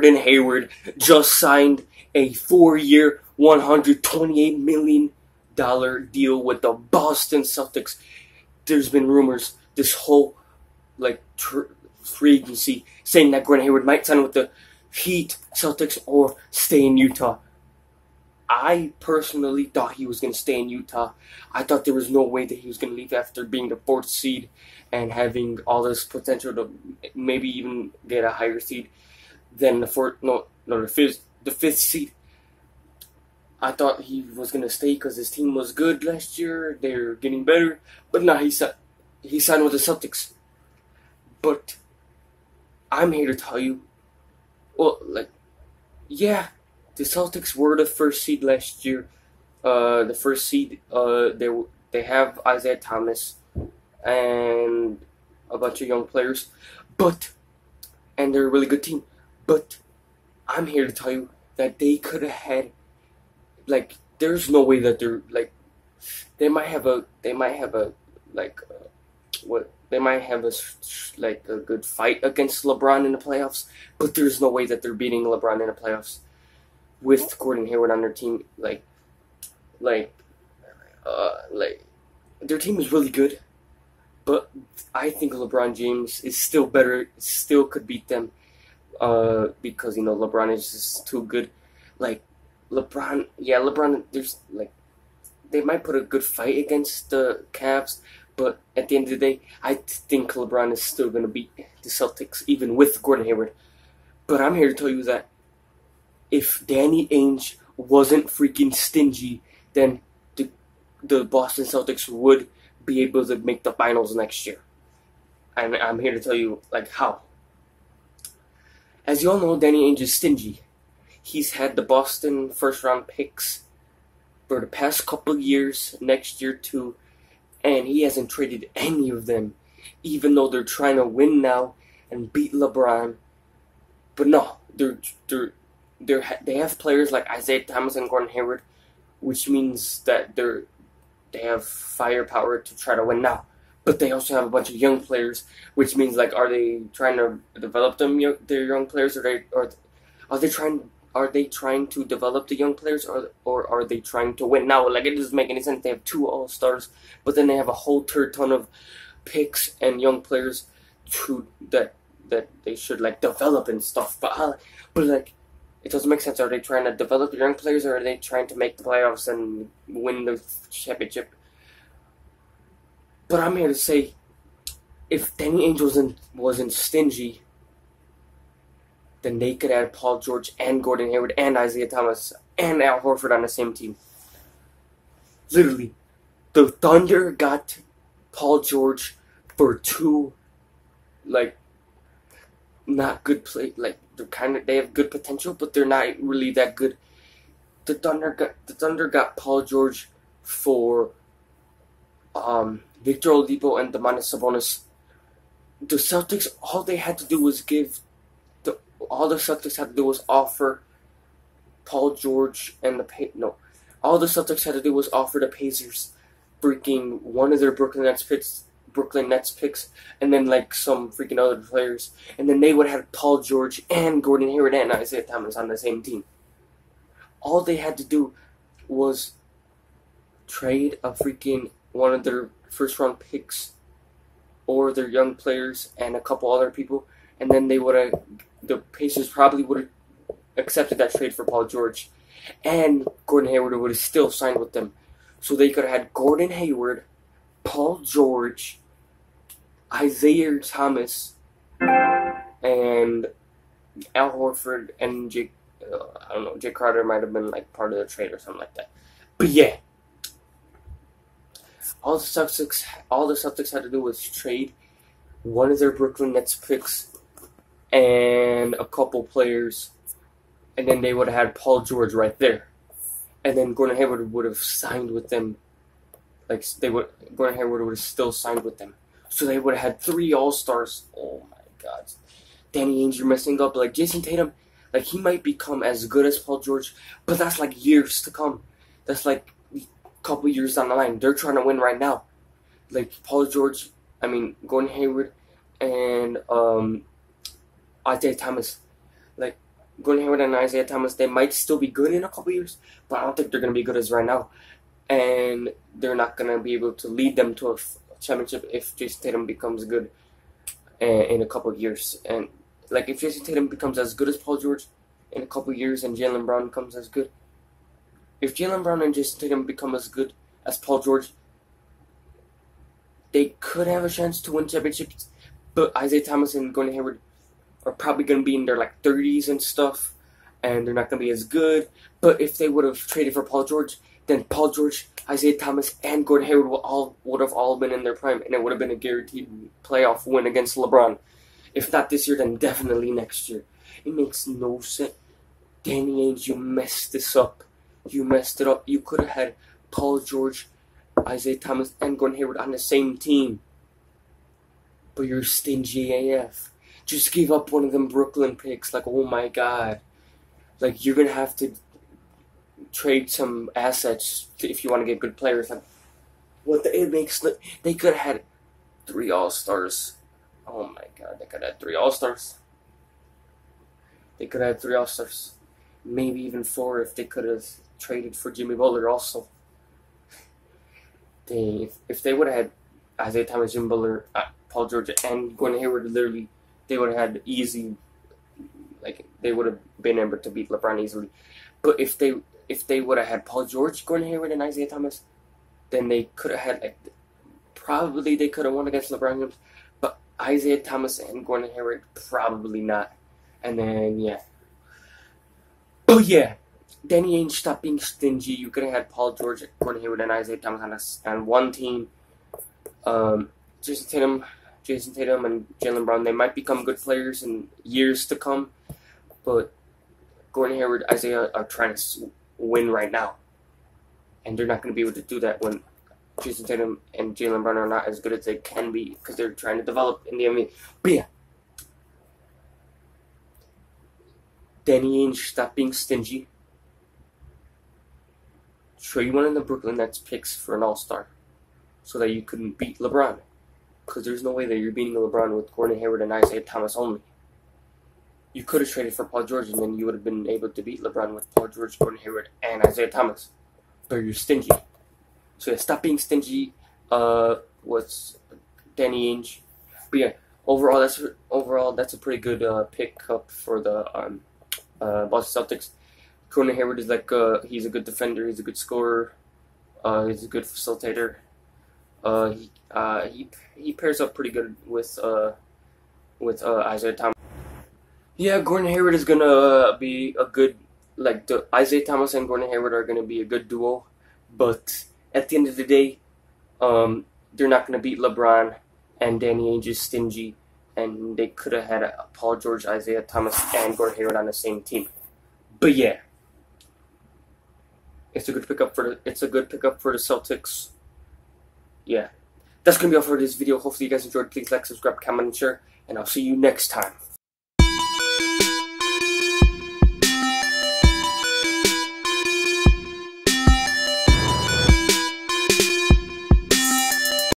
Gordon Hayward just signed a 4-year, $128 million deal with the Boston Celtics. There's been rumors this whole free agency saying that Gordon Hayward might sign with the Heat, Celtics, or stay in Utah. I personally thought he was going to stay in Utah. I thought there was no way that he was going to leave after being the 4th seed and having all this potential to maybe even get a higher seed than the 5th seed. I thought he was going to stay because his team was good last year. They're getting better. But now he signed with the Celtics. But I'm here to tell you, the Celtics were the 1st seed last year. The 1st seed, they have Isaiah Thomas and a bunch of young players, and they're a really good team. But I'm here to tell you that they could have had, there's no way that they might have a good fight against LeBron in the playoffs, but there's no way that they're beating LeBron in the playoffs with Gordon Hayward on their team. Their team is really good, but I think LeBron James is still better, still could beat them, because LeBron is just too good. LeBron, there's they might put a good fight against the Cavs, but at the end of the day, I think LeBron is still going to beat the Celtics, even with Gordon Hayward. But I'm here to tell you that if Danny Ainge wasn't freaking stingy, then the Boston Celtics would be able to make the finals next year. And I'm here to tell you, how. As you all know, Danny Ainge is stingy. He's had the Boston first-round picks for the past couple years, next year too, and he hasn't traded any of them, even though they're trying to win now and beat LeBron. But no, they have players like Isaiah Thomas and Gordon Hayward, which means that they have firepower to try to win now. But they also have a bunch of young players, which means are they trying to develop their young players, or are they trying to develop the young players, or are they trying to win now? It doesn't make any sense. They have 2 all-stars, but then they have a whole ton of picks and young players that they should develop and stuff. But it doesn't make sense. Are they trying to develop the young players, or are they trying to make the playoffs and win the championship? But I'm here to say, if Danny Ainge wasn't stingy, then they could add Paul George and Gordon Hayward and Isaiah Thomas and Al Horford on the same team. Literally, the Thunder got Paul George for 2, not good play. They have good potential, but they're not really that good. The Thunder got Paul George for Victor Oladipo and Domantas Sabonis. The Celtics, all the Celtics had to do was offer Paul George and all the Celtics had to do was offer the Pacers freaking one of their Brooklyn Nets picks, and then some freaking other players, and then they would have Paul George and Gordon Hayward and Isaiah Thomas on the same team. All they had to do was trade a freaking one of their first-round picks or their young players and a couple other people, and then the Pacers probably would have accepted that trade for Paul George, and Gordon Hayward would have still signed with them. So they could have had Gordon Hayward, Paul George, Isaiah Thomas, and Al Horford, and Jake Crowder might have been part of the trade or something like that. But yeah, all the Celtics had to do was trade one of their Brooklyn Nets picks and a couple players, and then they would have had Paul George right there, and then Gordon Hayward would have signed with them. Gordon Hayward would have still signed with them, so they would have had 3 All-Stars. Oh my God, Danny Ainge, you're messing up. Jason Tatum, he might become as good as Paul George, but that's years to come. That's a couple years down the line. They're trying to win right now. Gordon Hayward and Isaiah Thomas, Gordon Hayward and Isaiah Thomas, they might still be good in a couple years, but I don't think they're going to be good as right now. And they're not going to be able to lead them to a championship if Jason Tatum becomes good in a couple of years. And like if Jason Tatum becomes as good as Paul George in a couple of years and Jaylen Brown becomes as good, if Jaylen Brown and Jason Tatum become as good as Paul George, they could have a chance to win championships. But Isaiah Thomas and Gordon Hayward are probably going to be in their like 30s and stuff, and they're not going to be as good. But if they would have traded for Paul George, then Paul George, Isaiah Thomas, and Gordon Hayward would have all been in their prime, and it would have been a guaranteed playoff win against LeBron. If not this year, then definitely next year. It makes no sense. Danny Ainge, you messed this up. You messed it up. You could have had Paul George, Isaiah Thomas, and Gordon Hayward on the same team. But you're stingy AF. Just give up one of them Brooklyn picks. Like, oh my God. Like, you're going to have to trade some assets if you want to get good players. Like, it makes... They could have had 3 All-Stars. Oh my God. They could have had 3 All-Stars. They could have had 3 All-Stars. Maybe even 4 if they could have traded for Jimmy Butler also. If they would have had Isaiah Thomas, Jimmy Butler, Paul George, and Gordon Hayward, literally, they would have had easy, like, they would have been able to beat LeBron easily. But if they would have had Paul George, Gordon Hayward, and Isaiah Thomas, then they could have had, like, probably they could have won against LeBron James. But Isaiah Thomas and Gordon Hayward, probably not. And then, yeah. Oh, yeah. Danny Ainge, stop being stingy. You could have had Paul George, Gordon Hayward, and Isaiah Thomas on one team. Jason Tatum, and Jaylen Brown, they might become good players in years to come. But Gordon Hayward, Isaiah are trying to win right now. And they're not going to be able to do that when Jason Tatum and Jaylen Brown are not as good as they can be because they're trying to develop in the NBA. But yeah. Danny Ainge, stop being stingy. Trade one of the Brooklyn Nets picks for an All-Star so that you couldn't beat LeBron. Because there's no way that you're beating LeBron with Gordon Hayward and Isaiah Thomas only. You could have traded for Paul George and then you would have been able to beat LeBron with Paul George, Gordon Hayward, and Isaiah Thomas. But you're stingy. So yeah, stop being stingy with Danny Ainge. But yeah, overall that's a pretty good pickup for the Boston Celtics. Gordon Hayward is like he's a good defender, he's a good scorer, he's a good facilitator. He pairs up pretty good with Isaiah Thomas. Yeah, Gordon Hayward is gonna be a good, like, the Isaiah Thomas and Gordon Hayward are gonna be a good duo, but at the end of the day, they're not gonna beat LeBron, and Danny Ainge is stingy, and they could have had Paul George, Isaiah Thomas, and Gordon Hayward on the same team. But yeah. It's a good pickup for the Celtics. Yeah. That's gonna be all for this video. Hopefully you guys enjoyed. Please like, subscribe, comment, and share. And I'll see you next time.